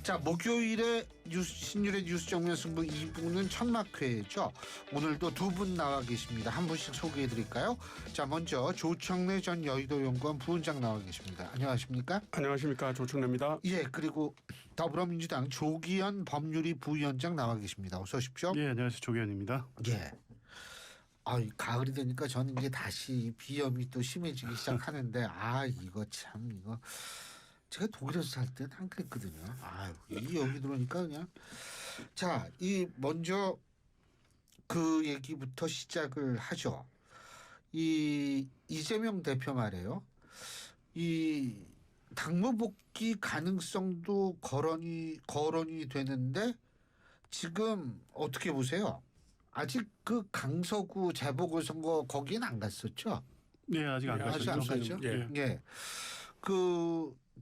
자, 목요일에 신율의 뉴스 정면 승부 2부는 천막회죠. 오늘도 두 분 나와 계십니다. 한 분씩 소개해 드릴까요? 자, 먼저 조청래 전 여의도 연구원 부원장 나와 계십니다. 안녕하십니까? 안녕하십니까, 조청래입니다. 예, 그리고 더불어민주당 조기현 법률위 부위원장 나와 계십니다. 어서 오십시오. 예, 안녕하세요. 조기현입니다. 예. 가을이 되니까 저는 이제 다시 비염이 또 심해지기 시작하는데 이거 참 이거 제가 독일에서 살 때는 안 그랬거든요. 여기 들어오니까 그냥 자, 먼저 그 얘기부터 시작을 하죠. 이재명 대표 말이에요. 이 당무 복귀 가능성도 거론이 되는데 지금 어떻게 보세요? 아직 그 강서구 재보궐선거 거기는 안 갔었죠? 네, 아직 안 갔었죠. 아직 안 갔죠? 예.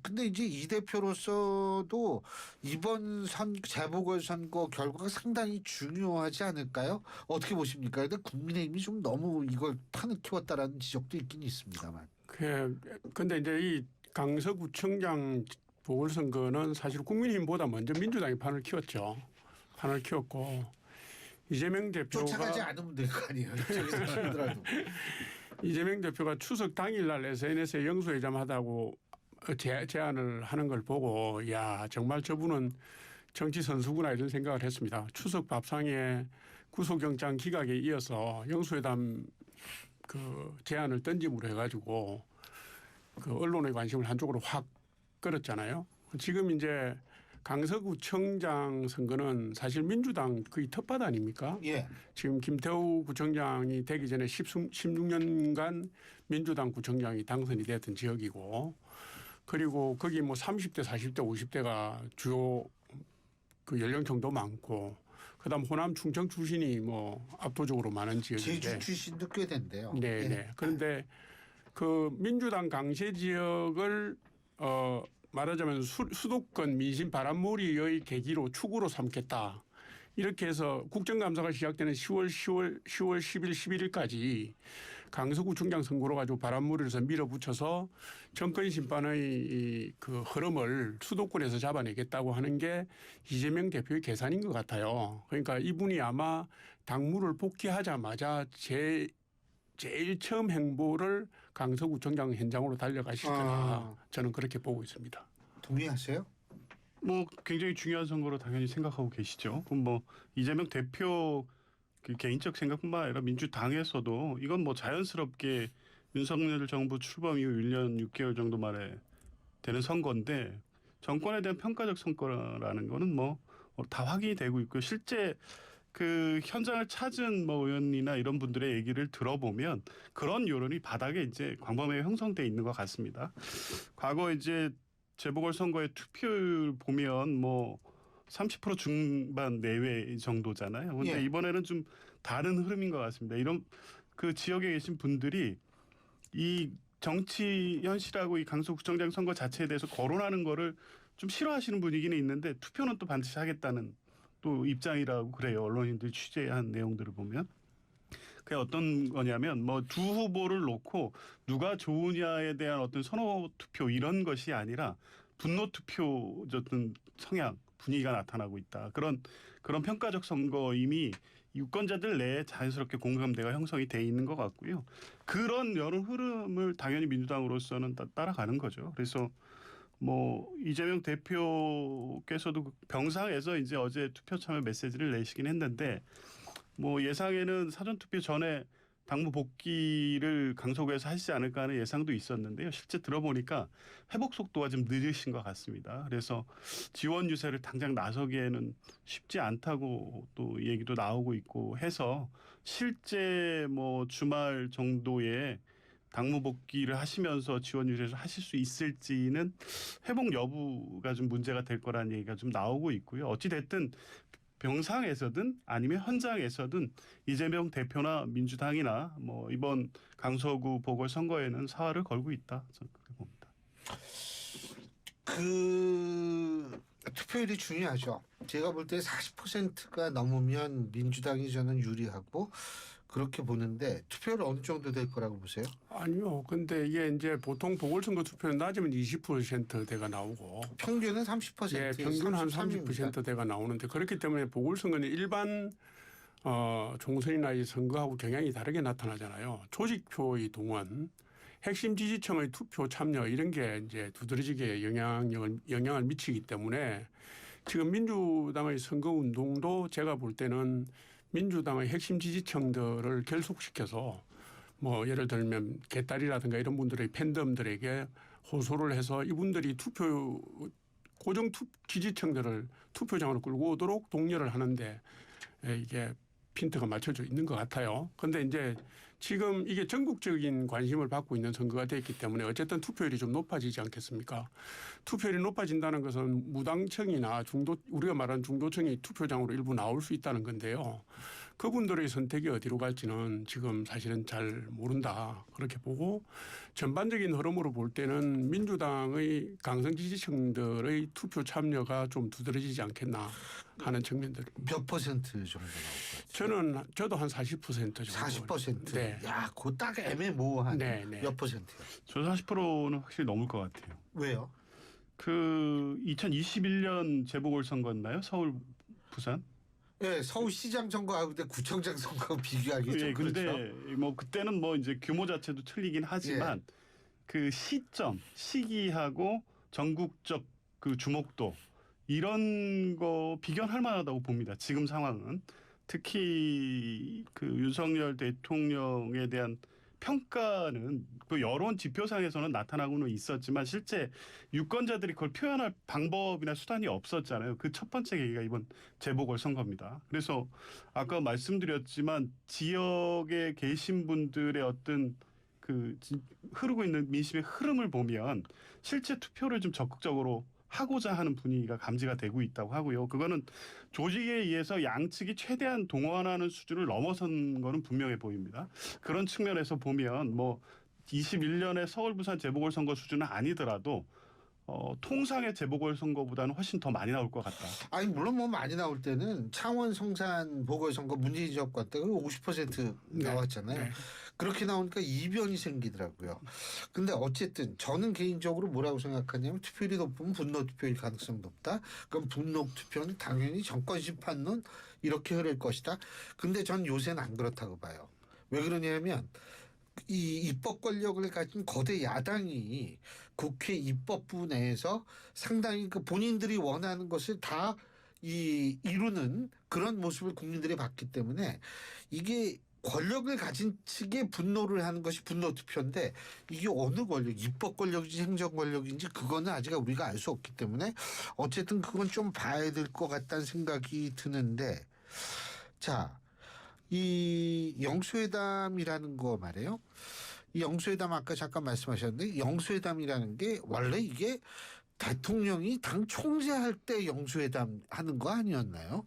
근데 이제 이 대표로서도 이번 재보궐선거 결과가 상당히 중요하지 않을까요? 어떻게 보십니까? 근데 국민의힘이 좀 너무 이걸 판을 키웠다라는 지적도 있긴 있습니다만. 근데 이제 이 강서구청장 보궐선거는 사실 국민의힘보다 먼저 민주당이 판을 키웠죠. 판을 키웠고 이재명 대표가 쫓아가지 않으면 될 거 아니에요. 입장에서 키우더라도. 이재명 대표가 추석 당일날 SNS에 영수회담하다고 제안을 하는 걸 보고 야 정말 저분은 정치 선수구나 이런 생각을 했습니다. 추석 밥상에 구속영장 기각에 이어서 영수회담 그 제안을 던짐으로 해가지고 그 언론의 관심을 한쪽으로 확 끌었잖아요. 지금 이제 강서구청장 선거는 사실 민주당 거의 텃밭 아닙니까? 예. 지금 김태우 구청장이 되기 전에 16년간 민주당 구청장이 당선이 됐던 지역이고 그리고 거기 뭐 30대, 40대, 50대가 주요 그 연령층도 많고 그다음 호남 충청 출신이 뭐 압도적으로 많은 지역인데 제주 출신도 꽤 된대요. 네. 예. 그런데 그 민주당 강세 지역을 말하자면 수도권 민심 바람몰이의 계기로 축으로 삼겠다. 이렇게 해서 국정감사가 시작되는 10월 10일, 11일까지 강서구청장 선거로 가지고 바람몰이에서 밀어붙여서 정권 심판의 그 흐름을 수도권에서 잡아내겠다고 하는 게 이재명 대표의 계산인 것 같아요. 그러니까 이분이 아마 당무를 복귀하자마자 제일 처음 행보를 강서구청장 현장으로 달려가실 거다. 저는 그렇게 보고 있습니다. 동의하세요? 뭐 굉장히 중요한 선거로 당연히 생각하고 계시죠. 그럼 뭐 이재명 대표 그 개인적 생각뿐만 아니라 민주당에서도 이건 뭐 자연스럽게 윤석열 정부 출범 이후 1년 6개월 정도 만에 되는 선거인데 정권에 대한 평가적 선거라는 거는 뭐 다 확인이 되고 있고요. 실제 그 현장을 찾은 뭐 의원이나 이런 분들의 얘기를 들어보면 그런 여론이 바닥에 이제 광범위하게 형성돼 있는 것 같습니다. 과거 이제 재보궐선거의 투표율 보면 뭐 30% 중반 내외 정도잖아요. 그런데 이번에는 좀 다른 흐름인 것 같습니다. 이런 그 지역에 계신 분들이 이 정치 현실하고 이 강서구청장 선거 자체에 대해서 거론하는 거를 좀 싫어하시는 분위기는 있는데 투표는 또 반드시 하겠다는 또 입장이라고 그래요. 언론인들이 취재한 내용들을 보면. 그게 어떤 거냐면 뭐 두 후보를 놓고 누가 좋으냐에 대한 어떤 선호 투표 이런 것이 아니라 분노 투표 어떤 성향 분위기가 나타나고 있다. 그런 평가적 선거 이미 유권자들 내에 자연스럽게 공감대가 형성이 돼 있는 것 같고요. 그런 여론 흐름을 당연히 민주당으로서는 따라가는 거죠. 그래서 뭐 이재명 대표께서도 병상에서 이제 어제 투표 참여 메시지를 내시긴 했는데 뭐 예상에는 사전투표 전에 당무 복귀를 강서구에서 하시지 않을까 하는 예상도 있었는데요. 실제 들어보니까 회복 속도가 좀 느리신 것 같습니다. 그래서 지원 유세를 당장 나서기에는 쉽지 않다고 또 얘기도 나오고 있고 해서 실제 뭐 주말 정도에 당무 복귀를 하시면서 지원 유세를 하실 수 있을지는 회복 여부가 좀 문제가 될 거라는 얘기가 좀 나오고 있고요. 어찌 됐든 병상에서든 아니면 현장에서든 이재명 대표나 민주당이나 뭐 이번 강서구 보궐선거에는 사활을 걸고 있다. 저는 그렇게 봅니다. 그 투표율이 중요하죠. 제가 볼 때 40%가 넘으면 민주당이 저는 유리하고 그렇게 보는데 투표율 어느 정도 될 거라고 보세요? 아니요. 근데 이게 이제 보통 보궐선거 투표는 낮으면 20%대가 나오고 평균은 30%, 예, 평균 한 33입니다. 30%대가 나오는데 그렇기 때문에 보궐선거는 일반 총선이나 이 선거하고 경향이 다르게 나타나잖아요. 조직표의 동원, 핵심 지지층의 투표 참여 이런 게 이제 두드러지게 영향을 미치기 때문에 지금 민주당의 선거 운동도 제가 볼 때는 민주당의 핵심 지지층들을 결속시켜서 뭐 예를 들면 개딸이라든가 이런 분들의 팬덤들에게 호소를 해서 이분들이 고정 지지층들을 투표장으로 끌고 오도록 독려를 하는데 이게 핀트가 맞춰져 있는 것 같아요. 그런데 이제 지금 이게 전국적인 관심을 받고 있는 선거가 됐기 때문에 어쨌든 투표율이 좀 높아지지 않겠습니까? 투표율이 높아진다는 것은 무당층이나 우리가 말하는 중도층이 투표장으로 일부 나올 수 있다는 건데요. 그분들의 선택이 어디로 갈지는 지금 사실은 잘 모른다. 그렇게 보고 전반적인 흐름으로 볼 때는 민주당의 강성 지지층들의 투표 참여가 좀 두드러지지 않겠나 하는 측면들. 몇 퍼센트 정도 나올 것 같아요? 저도 한 40% 정도. 40%. 네. 야, 그거 딱 애매모호한 네, 네. 몇 퍼센트요? 저 40%는 확실히 넘을 것 같아요. 왜요? 그 2021년 재보궐선거였나요? 서울, 부산? 예, 서울시장 선거하고 근데 구청장 선거 비교하기 좀 예, 그렇죠. 근데 뭐 그때는 뭐 이제 규모 자체도 틀리긴 하지만 그 시점, 시기하고 전국적 그 주목도 이런 거 비견할 만하다고 봅니다. 지금 상황은 특히 그 윤석열 대통령에 대한 평가는 그 여론 지표상에서는 나타나고는 있었지만 실제 유권자들이 그걸 표현할 방법이나 수단이 없었잖아요. 그 첫 번째 계기가 이번 재보궐선거입니다. 그래서 아까 말씀드렸지만 지역에 계신 분들의 어떤 그 흐르고 있는 민심의 흐름을 보면 실제 투표를 좀 적극적으로 하고자 하는 분위기가 감지가 되고 있다고 하고요. 그거는 조직에 의해서 양측이 최대한 동원하는 수준을 넘어선 거는 분명해 보입니다. 그런 측면에서 보면 뭐 21년의 서울 부산 재보궐선거 수준은 아니더라도 통상의 재보궐선거보다는 훨씬 더 많이 나올 것 같다. 아니 물론 뭐 많이 나올 때는 창원 성산 보궐선거 문재인 지역권 때 50% 나왔잖아요. 네. 그렇게 나오니까 이변이 생기더라고요. 근데 어쨌든 저는 개인적으로 뭐라고 생각하냐면 투표율이 높으면 분노 투표일 가능성이 높다. 그럼 분노 투표는 당연히 정권 심판론 이렇게 흐를 것이다. 근데 전 요새는 안 그렇다고 봐요. 왜 그러냐면 이 입법 권력을 가진 거대 야당이 국회 입법부 내에서 상당히 그 본인들이 원하는 것을 다 이루는 그런 모습을 국민들이 봤기 때문에 이게 권력을 가진 측에 분노를 하는 것이 분노 투표인데 이게 어느 권력, 입법 권력인지 행정 권력인지 그거는 아직 우리가 알 수 없기 때문에 어쨌든 그건 좀 봐야 될 것 같다는 생각이 드는데 자, 이 영수회담이라는 거 말이에요. 이 영수회담 아까 잠깐 말씀하셨는데 영수회담이라는 게 원래 이게 대통령이 당 총재할 때 영수회담 하는 거 아니었나요?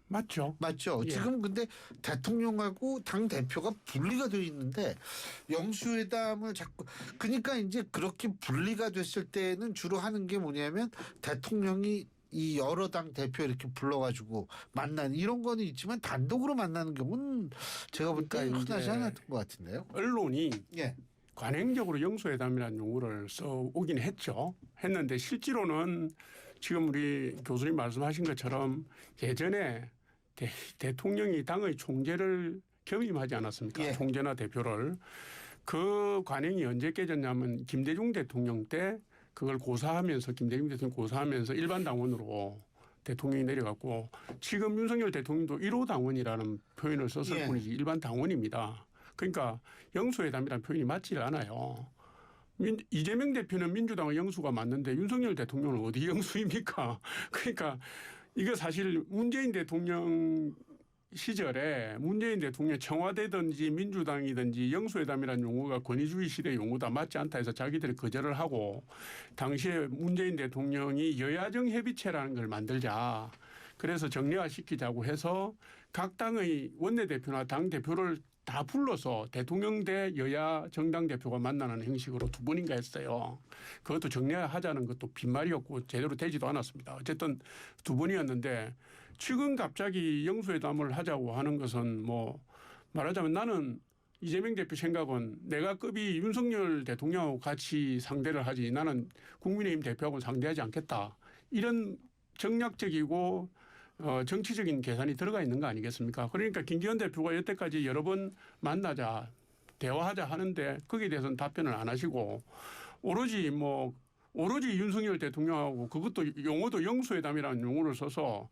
맞죠. 맞죠. 예. 지금 근데 대통령하고 당 대표가 분리가 돼 있는데 영수회담을 자꾸 그러니까 이제 그렇게 분리가 됐을 때는 주로 하는 게 뭐냐면 대통령이 이 여러 당 대표 이렇게 불러가지고 만나는 이런 거는 있지만 단독으로 만나는 경우는 제가 볼 때 그러니까 흔하지 이제 않았던 것 같은데요. 언론이 예. 관행적으로 영수회담이라는 용어를 써오긴 했는데 실제로는 지금 우리 교수님 말씀하신 것처럼 예전에 대통령이 당의 총재를 겸임하지 않았습니까? 예. 총재나 대표를. 그 관행이 언제 깨졌냐면 김대중 대통령 때 그걸 고사하면서 김대중 대통령 고사하면서 일반 당원으로 대통령이 내려갔고 지금 윤석열 대통령도 1호 당원이라는 표현을 썼을 예. 뿐이지 일반 당원입니다. 그러니까 영수회담이라는 표현이 맞지를 않아요. 이재명 대표는 민주당의 영수가 맞는데 윤석열 대통령은 어디 영수입니까? 그러니까 이거 사실 문재인 대통령 시절에 문재인 대통령 청와대든지 민주당이든지 영수회담이라는 용어가 권위주의 시대 용어다 맞지 않다 해서 자기들이 거절을 하고 당시에 문재인 대통령이 여야정 협의체라는 걸 만들자. 그래서 정례화시키자고 해서 각 당의 원내대표나 당대표를 다 불러서 대통령 대 여야 정당 대표가 만나는 형식으로 두 번인가 했어요. 그것도 정례하자는 것도 빈말이었고 제대로 되지도 않았습니다. 어쨌든 두 번이었는데 지금 갑자기 영수회담을 하자고 하는 것은 뭐 말하자면 나는 이재명 대표 생각은 내가 급이 윤석열 대통령하고 같이 상대를 하지 나는 국민의힘 대표하고 상대하지 않겠다. 이런 정략적이고 정치적인 계산이 들어가 있는 거 아니겠습니까? 그러니까 김기현 대표가 여태까지 여러 번 만나자 대화하자 하는데 거기에 대해서는 답변을 안 하시고 오로지 윤석열 대통령하고 그것도 용어도 영수회담이라는 용어를 써서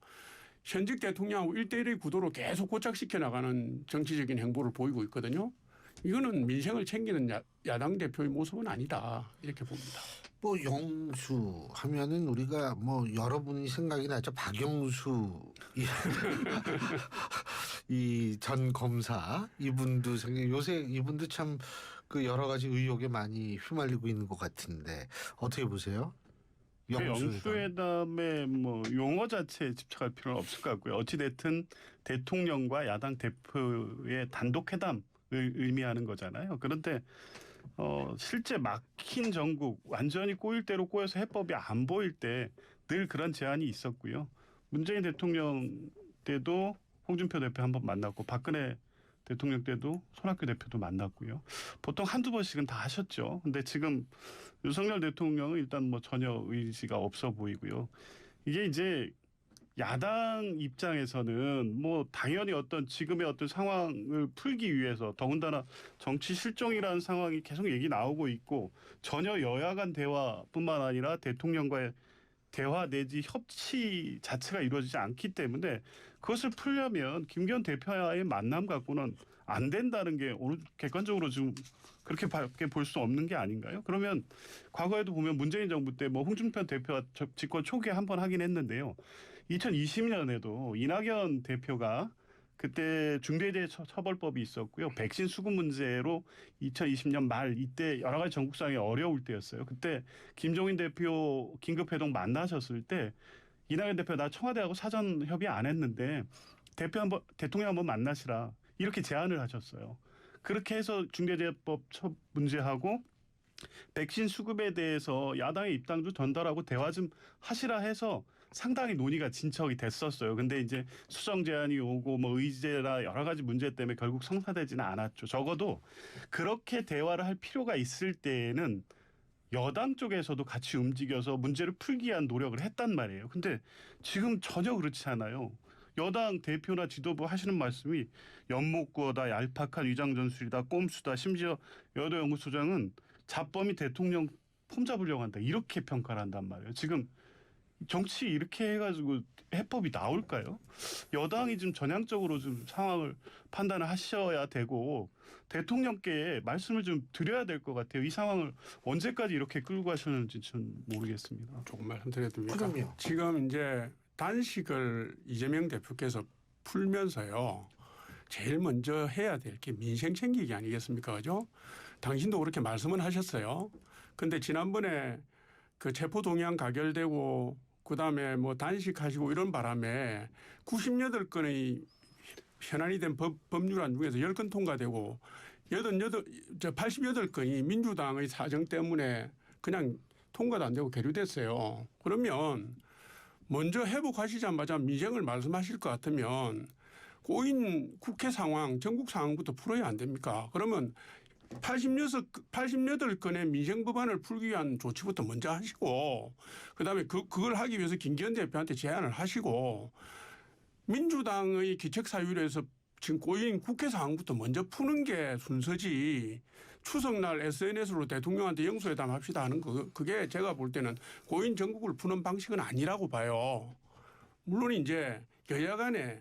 현직 대통령하고 1대1의 구도로 계속 고착시켜 나가는 정치적인 행보를 보이고 있거든요. 이거는 민생을 챙기는 야당 대표의 모습은 아니다. 이렇게 봅니다. 뭐 영수 하면은 우리가 뭐 여러분이 생각이 나죠. 박영수 이 전 검사 이분도 요새 이분도 참 그 여러 가지 의혹에 많이 휘말리고 있는 것 같은데 어떻게 보세요? 영수회담의 뭐 용어 자체에 집착할 필요는 없을 것 같고요. 어찌 됐든 대통령과 야당 대표의 단독 회담을 의미하는 거잖아요. 그런데 실제 막힌 전국 완전히 꼬일 대로 꼬여서 해법이 안 보일 때 늘 그런 제안이 있었고요. 문재인 대통령 때도 홍준표 대표 한번 만났고 박근혜 대통령 때도 손학규 대표도 만났고요. 보통 한두 번씩은 다 하셨죠. 근데 지금 윤석열 대통령은 일단 뭐 전혀 의지가 없어 보이고요. 이게 이제 야당 입장에서는 뭐 당연히 어떤 지금의 어떤 상황을 풀기 위해서 더군다나 정치 실종이라는 상황이 계속 얘기 나오고 있고 전혀 여야 간 대화뿐만 아니라 대통령과의 대화 내지 협치 자체가 이루어지지 않기 때문에 그것을 풀려면 김기현 대표와의 만남 갖고는 안 된다는 게 오늘 객관적으로 지금 그렇게밖에 볼 수 없는 게 아닌가요? 그러면 과거에도 보면 문재인 정부 때 뭐 홍준표 대표가 집권 초기에 한 번 하긴 했는데요. 2020년에도 이낙연 대표가 그때 중대재해처벌법이 있었고요. 백신 수급 문제로 2020년 말 이때 여러 가지 전국 상황이 어려울 때였어요. 그때 김종인 대표 긴급회동 만나셨을 때 이낙연 대표 나 청와대하고 사전 협의 안 했는데 대통령 한번 만나시라 이렇게 제안을 하셨어요. 그렇게 해서 중대재해법 문제하고 백신 수급에 대해서 야당의 입장도 전달하고 대화 좀 하시라 해서 상당히 논의가 진척이 됐었어요. 근데 이제 수정 제안이 오고 뭐 의제라 여러 가지 문제 때문에 결국 성사되지는 않았죠. 적어도 그렇게 대화를 할 필요가 있을 때에는 여당 쪽에서도 같이 움직여서 문제를 풀기 위한 노력을 했단 말이에요. 근데 지금 전혀 그렇지 않아요. 여당 대표나 지도부 하시는 말씀이 연못구어다, 얄팍한 위장전술이다, 꼼수다, 심지어 여도 연구소장은 잡범이 대통령 폼 잡으려고 한다. 이렇게 평가를 한단 말이에요. 지금 정치 이렇게 해가지고 해법이 나올까요? 여당이 좀 전향적으로 좀 상황을 판단을 하셔야 되고 대통령께 말씀을 좀 드려야 될 것 같아요. 이 상황을 언제까지 이렇게 끌고 가셨는지 전 모르겠습니다. 조금 말씀드려도 됩니까? 그럼요. 지금 이제 단식을 이재명 대표께서 풀면서요. 제일 먼저 해야 될 게 민생 챙기기 아니겠습니까? 그죠? 당신도 그렇게 말씀은 하셨어요. 근데 지난번에 그 체포동의안 가결되고 그다음에 뭐 단식하시고 이런 바람에 98건의 현안이 된 법률안 중에서 10건 통과되고 88건이 민주당의 사정 때문에 그냥 통과도 안 되고 계류됐어요. 그러면 먼저 회복하시자마자 민생을 말씀하실 것 같으면 고인 국회 상황, 전국 상황부터 풀어야 안 됩니까? 그러면 88건의 민생 법안을 풀기 위한 조치부터 먼저 하시고 그다음에 그걸 하기 위해서 김기현 대표한테 제안을 하시고 민주당의 기책사유에서 지금 고인 국회 상황부터 먼저 푸는 게 순서지 추석날 SNS로 대통령한테 영수회담 합시다 하는 그게 제가 볼 때는 고인 전국을 푸는 방식은 아니라고 봐요. 물론 이제 여야 간에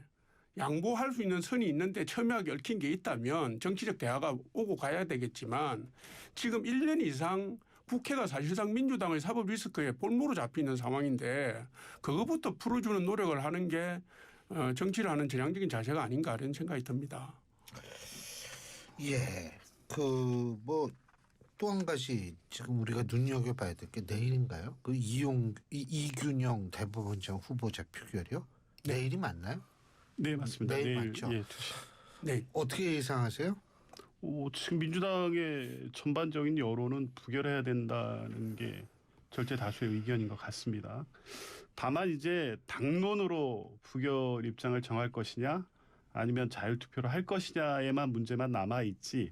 양보할 수 있는 선이 있는데 첨예하게 얽힌 게 있다면 정치적 대화가 오고 가야 되겠지만 지금 1년 이상 국회가 사실상 민주당의 사법 리스크에 볼모로 잡히는 상황인데 그것부터 풀어주는 노력을 하는 게 정치를 하는 전향적인 자세가 아닌가 이런 생각이 듭니다. 예. 그 뭐 또 한 가지 지금 우리가 눈여겨봐야 될 게 내일인가요? 그 이균영 대법원장 후보자 표결이요? 네. 내일이 맞나요? 네, 맞습니다. 내일 맞죠? 예, 네. 어떻게 예상하세요? 지금 민주당의 전반적인 여론은 부결해야 된다는 게 절대 다수의 의견인 것 같습니다. 다만 이제 당론으로 부결 입장을 정할 것이냐 아니면 자율투표를 할 것이냐에만 문제만 남아있지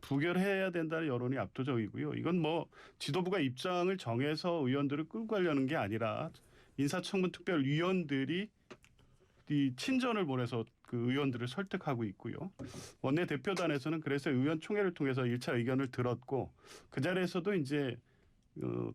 부결해야 된다는 여론이 압도적이고요. 이건 뭐 지도부가 입장을 정해서 의원들을 끌고 가려는 게 아니라 인사청문특별위원들이 이 친전을 보내서 그 의원들을 설득하고 있고요. 원내대표단에서는 그래서 의원총회를 통해서 1차 의견을 들었고 그 자리에서도 이제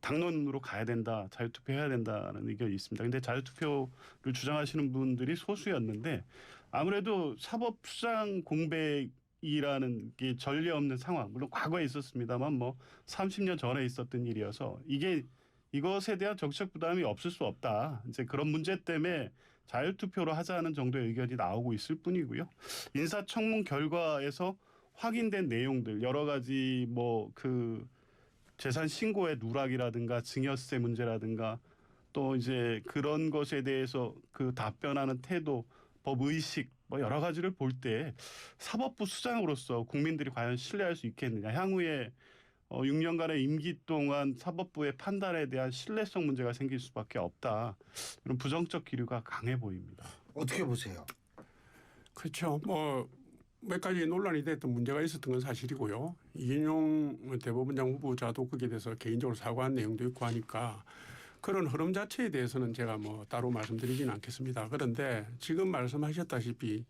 당론으로 가야 된다, 자유투표해야 된다는 의견이 있습니다. 근데 자유투표를 주장하시는 분들이 소수였는데 아무래도 사법수장 공백이라는 게 전례 없는 상황, 물론 과거에 있었습니다만 뭐 30년 전에 있었던 일이어서 이것에 대한 정책 부담이 없을 수 없다. 이제 그런 문제 때문에 자율투표로 하자는 정도의 의견이 나오고 있을 뿐이고요. 인사청문 결과에서 확인된 내용들 여러 가지 뭐 그 재산 신고의 누락이라든가 증여세 문제라든가 또 이제 그런 것에 대해서 그 답변하는 태도, 법 의식 뭐 여러 가지를 볼 때 사법부 수장으로서 국민들이 과연 신뢰할 수 있겠느냐. 향후에 6년간의 임기 동안 사법부의 판단에 대한 신뢰성 문제가 생길 수밖에 없다. 이런 부정적 기류가 강해 보입니다. 어떻게 보세요? 그렇죠. 뭐 몇 가지 논란이 됐던 문제가 있었던 건 사실이고요. 이인용 대법원장 후보자도 거기에 대해서 개인적으로 사과한 내용도 있고 하니까 그런 흐름 자체에 대해서는 제가 뭐 따로 말씀드리지는 않겠습니다. 그런데 지금 말씀하셨다시피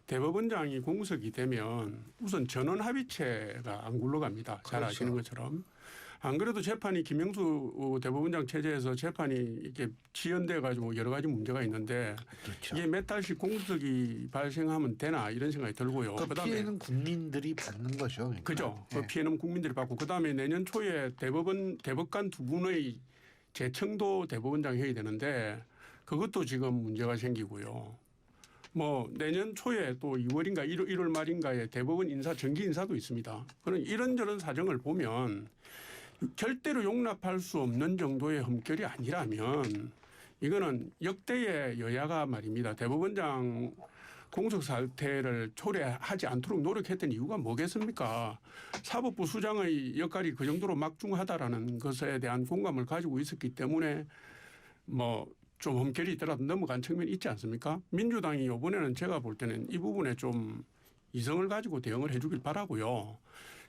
대법원장이 공석이 되면 우선 전원 합의체가 안 굴러갑니다. 잘 그렇죠. 아시는 것처럼. 안 그래도 재판이 김영수 대법원장 체제에서 재판이 이렇게 지연돼 가지고 여러 가지 문제가 있는데 그렇죠. 이게 몇 달씩 공석이 발생하면 되나 이런 생각이 들고요. 그 그다음에 피해는 국민들이 받는 거죠. 그러니까. 그죠. 예. 그 피해는 국민들이 받고 그다음에 내년 초에 대법관 두 분의 재청도 대법원장이 해야 되는데 그것도 지금 문제가 생기고요. 뭐 내년 초에 또 2월인가 1월 말인가에 대법원 정기 인사도 있습니다. 그런 이런저런 사정을 보면 절대로 용납할 수 없는 정도의 흠결이 아니라면 이거는 역대의 여야가 말입니다. 대법원장 공석 사퇴를 초래하지 않도록 노력했던 이유가 뭐겠습니까? 사법부 수장의 역할이 그 정도로 막중하다라는 것에 대한 공감을 가지고 있었기 때문에 뭐 좀 흠결이 있더라도 넘어간 측면이 있지 않습니까? 민주당이 이번에는 제가 볼 때는 이 부분에 좀 이성을 가지고 대응을 해 주길 바라고요.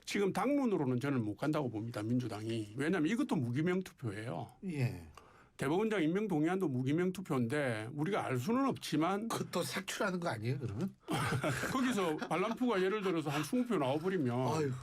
지금 당론으로는 저는 못 간다고 봅니다. 민주당이. 왜냐하면 이것도 무기명 투표예요. 예. 대법원장 임명 동의안도 무기명 투표인데 우리가 알 수는 없지만 그것도 색출하는 거 아니에요, 그러면? 거기서 반란푸가 예를 들어서 한 20표 나와버리면 아이고,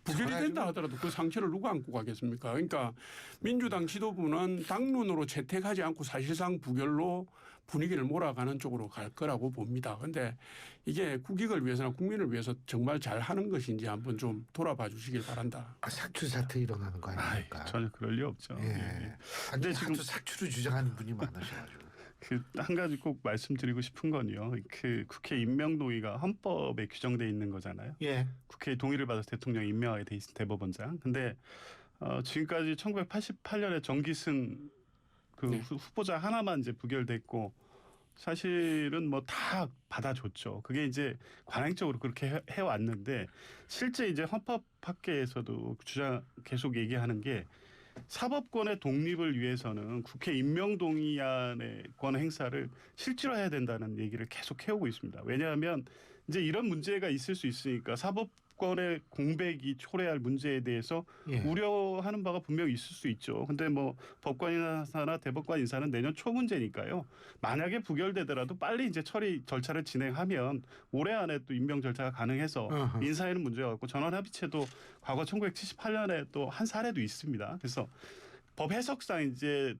부결이 된다 하더라도 그 상처를 누가 안고 가겠습니까? 그러니까 민주당 지도부는 당론으로 채택하지 않고 사실상 부결로 분위기를 몰아가는 쪽으로 갈 거라고 봅니다. 그런데 이게 국익을 위해서나 국민을 위해서 정말 잘하는 것인지 한번 좀 돌아봐 주시길 바란다. 삭출 사태 일어나는 거 아닙니까? 전혀 그럴 리 없죠. 예. 근데 아니 지금 지금 삭출을 주장하는 분이 많으셔가지고. 그 한 가지 꼭 말씀드리고 싶은 건요. 그 국회 임명 동의가 헌법에 규정돼 있는 거잖아요. 예. 국회의 동의를 받아서 대통령 임명하게 돼 있는 대법원장. 근데 지금까지 1988년에 정기승 그 네. 후보자 하나만 이제 부결됐고 사실은 뭐 다 받아줬죠. 그게 이제 관행적으로 그렇게 해왔는데 실제 이제 헌법학계에서도 주장 계속 얘기하는 게 사법권의 독립을 위해서는 국회 임명동의안의 권 행사를 실질화해야 된다는 얘기를 계속 해오고 있습니다. 왜냐하면 이제 이런 문제가 있을 수 있으니까 사법권의 공백이 초래할 문제에 대해서 예. 우려하는 바가 분명히 있을 수 있죠. 근데 뭐 법관 인사나 대법관 인사는 내년 초 문제니까요. 만약에 부결되더라도 빨리 이제 처리 절차를 진행하면 올해 안에 또 임명 절차가 가능해서 어허. 인사에는 문제가 없고 전원합의체도 과거 1978년에 또 한 사례도 있습니다. 그래서 법 해석상 이제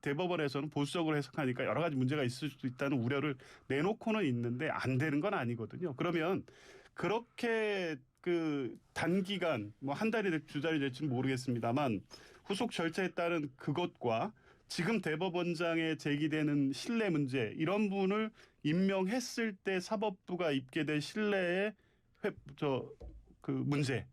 대법원에서는 보수적으로 해석하니까 여러 가지 문제가 있을 수 있다는 우려를 내놓고는 있는데 안 되는 건 아니거든요. 그러면 그렇게 그 단기간 뭐 한 달이 될지 두 달이 될지는 모르겠습니다만 후속 절차에 따른 그것과 지금 대법원장에 제기되는 신뢰 문제 이런 분을 임명했을 때 사법부가 입게 될 신뢰의 그 문제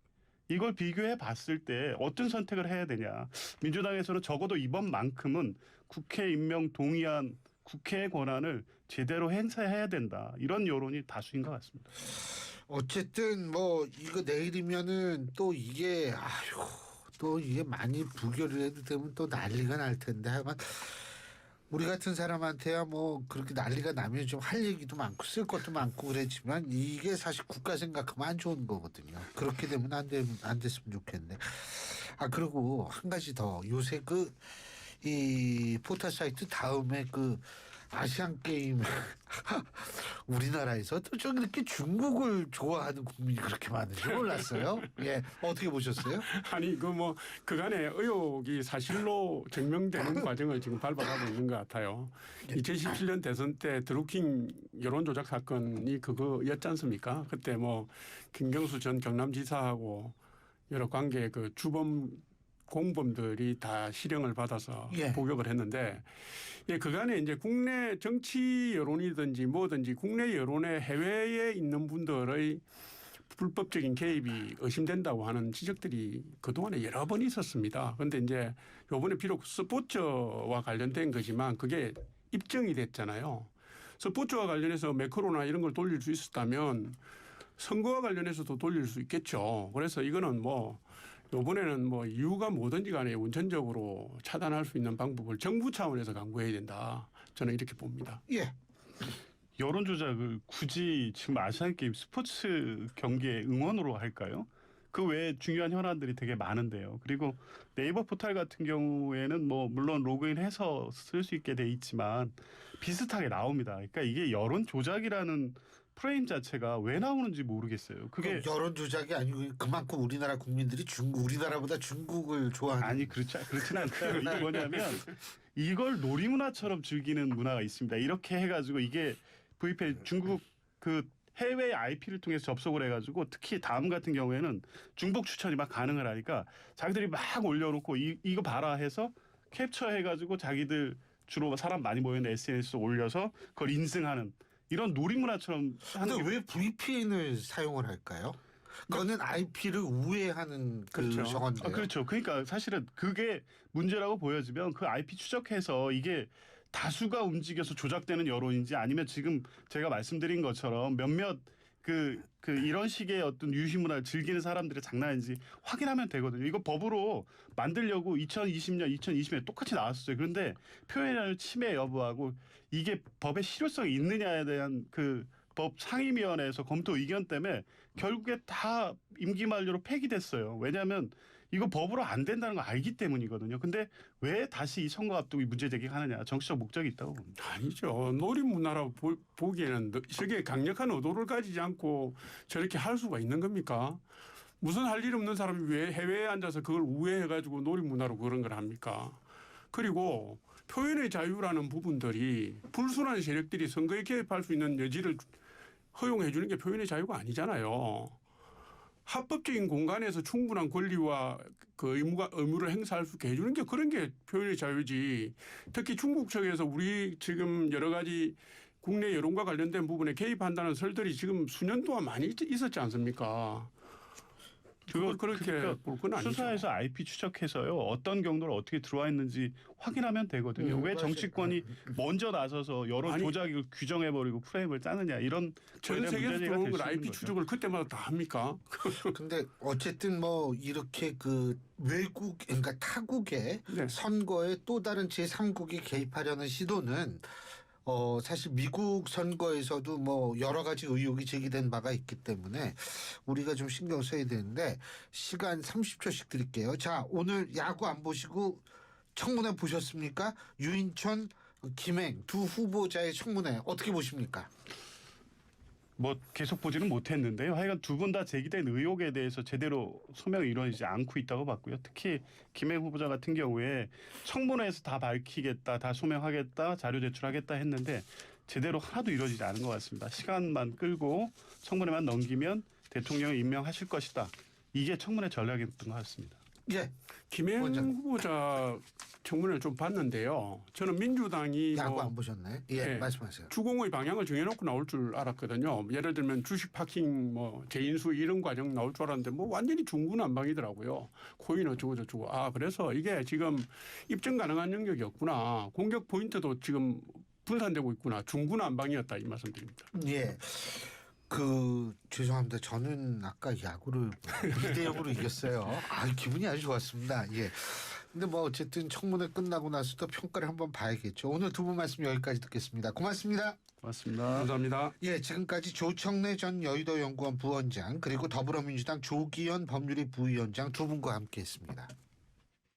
이걸 비교해 봤을 때 어떤 선택을 해야 되냐. 민주당에서는 적어도 이번만큼은 국회 임명 동의안 국회의 권한을 제대로 행사해야 된다. 이런 여론이 다수인 것 같습니다. 어쨌든 뭐 이거 내일이면은 또 이게 또 이게 많이 부결을 해도 되면 또 난리가 날 텐데 하여간 우리 같은 사람한테야 뭐 그렇게 난리가 나면 좀 할 얘기도 많고 쓸 것도 많고 그랬지만 이게 사실 국가 생각하면 안 좋은 거거든요. 그렇게 되면 안 됐으면 좋겠는데. 아 그리고 한 가지 더 요새 이 포털 사이트 다음에 아시안 게임 우리나라에서 또 좀 이렇게 중국을 좋아하는 국민이 그렇게 많은지 몰랐어요. 예, 어떻게 보셨어요? 아니 그간의 의혹이 사실로 증명되는 과정을 지금 밟아가고 있는 것 같아요. 2017년 대선 때 드루킹 여론조작 사건이 그거였지 않습니까? 그때 김경수 전 경남지사하고 여러 관계 주범 공범들이 다 실형을 받아서 예. 복역을 했는데, 예, 그간에 이제 국내 정치 여론이든지 뭐든지 국내 여론에 해외에 있는 분들의 불법적인 개입이 의심된다고 하는 지적들이 그동안에 여러 번 있었습니다. 그런데 이제 요번에 비록 스포츠와 관련된 거지만 그게 입증이 됐잖아요. 스포츠와 관련해서 매크로나 이런 걸 돌릴 수 있었다면 선거와 관련해서도 돌릴 수 있겠죠. 그래서 이거는 이번에는 이유가 뭐든지 간에 원천적으로 차단할 수 있는 방법을 정부 차원에서 강구해야 된다. 저는 이렇게 봅니다. 예. 여론 조작을 굳이 지금 아시안 게임 스포츠 경기에 응원으로 할까요? 그 외에 중요한 현안들이 되게 많은데요. 그리고 네이버 포털 같은 경우에는 물론 로그인해서 쓸 수 있게 돼 있지만 비슷하게 나옵니다. 그러니까 이게 여론 조작이라는 프레임 자체가 왜 나오는지 모르겠어요. 그게 여론 조작이 아니고 그만큼 우리나라 국민들이 우리나라보다 중국을 좋아하는. 아니 그렇진 않고요. 이게 뭐냐면 이걸 놀이문화처럼 즐기는 문화가 있습니다. 이렇게 해가지고 이게 VPN 중국 해외 IP를 통해서 접속을 해가지고 특히 다음 같은 경우에는 중복 추천이 막 가능을 하니까 자기들이 막 올려놓고 이거 봐라 해서 캡처해가지고 자기들 주로 사람 많이 모이는 SNS에 올려서 그걸 인증하는 이런 놀이문화처럼 하는. 근데 왜 VPN을 사용을 할까요? 그거는 IP를 우회하는 그렇죠. 저건데요. 그렇죠. 그러니까 사실은 그게 문제라고 보여지면 그 IP 추적해서 이게 다수가 움직여서 조작되는 여론인지 아니면 지금 제가 말씀드린 것처럼 몇몇 이런 식의 어떤 유희 문화를 즐기는 사람들의 장난인지 확인하면 되거든요. 이거 법으로 만들려고 2020년, 2020년에 똑같이 나왔었어요. 그런데 표현의 침해 여부하고 이게 법의 실효성이 있느냐에 대한 법 상임위원회에서 검토 의견 때문에 결국에 다 임기 만료로 폐기됐어요. 왜냐하면 이거 법으로 안 된다는 걸 알기 때문이거든요. 근데 왜 다시 이 선거 앞두고 문제 제기하느냐. 정치적 목적이 있다고 봅니다. 아니죠. 놀이문화라고 보기에는 저게 강력한 의도를 가지지 않고 저렇게 할 수가 있는 겁니까? 무슨 할 일 없는 사람이 왜 해외에 앉아서 그걸 우회해가지고 놀이문화로 그런 걸 합니까? 그리고 표현의 자유라는 부분들이 불순한 세력들이 선거에 개입할 수 있는 여지를 허용해 주는 게 표현의 자유가 아니잖아요. 합법적인 공간에서 충분한 권리와 의무를 행사할 수 있게 해주는 게 그런 게 표현의 자유지. 특히 중국 측에서 우리 지금 여러 가지 국내 여론과 관련된 부분에 개입한다는 설들이 지금 수년 동안 많이 있었지 않습니까? 그걸 그렇게 볼 건 아니죠. 수사에서 IP 추적해서요. 어떤 경로로 어떻게 들어와 있는지 확인하면 되거든요. 왜 정치권이 먼저 나서서 여론 조작을 규정해버리고 프레임을 짜느냐 이런 전 세계에서 들어온 걸 IP 추적을 그때마다 다 합니까? 근데 어쨌든 이렇게 외국 그러니까 타국의 네. 선거에 또 다른 제3국이 개입하려는 시도는 사실 미국 선거에서도 여러 가지 의혹이 제기된 바가 있기 때문에 우리가 좀 신경 써야 되는데 시간 30초씩 드릴게요. 자, 오늘 야구 안 보시고 청문회 보셨습니까? 유인천, 김행 두 후보자의 청문회 어떻게 보십니까? 계속 보지는 못했는데요. 하여간 두 분 다 제기된 의혹에 대해서 제대로 소명이 이루어지지 않고 있다고 봤고요. 특히 김행 후보자 같은 경우에 청문회에서 다 밝히겠다, 다 소명하겠다, 자료 제출하겠다 했는데 제대로 하나도 이루어지지 않은 것 같습니다. 시간만 끌고 청문회만 넘기면 대통령을 임명하실 것이다. 이게 청문회 전략이었던 것 같습니다. 예. 김행 후보자 청문회를 좀 봤는데요. 저는 민주당이 야구 안 보셨나요? 예, 네, 말씀하세요. 주공의 방향을 정해놓고 나올 줄 알았거든요. 예를 들면 주식 파킹, 재인수 이런 과정 나올 줄 알았는데 완전히 중구난방이더라고요. 코인 어쩌고 저쩌고. 그래서 이게 지금 입증 가능한 영역이 없구나. 공격 포인트도 지금 분산되고 있구나. 중구난방이었다 이 말씀드립니다. 예. 죄송합니다. 저는 아까 야구를 2대 0으로 이겼어요. 기분이 아주 좋았습니다. 예. 근데 뭐 어쨌든 청문회 끝나고 나서 또 평가를 한번 봐야겠죠. 오늘 두 분 말씀 여기까지 듣겠습니다. 고맙습니다. 맞습니다. 감사합니다. 예, 지금까지 조청래 전 여의도 연구원 부원장 그리고 더불어민주당 조기현 법률위 부위원장 두 분과 함께했습니다.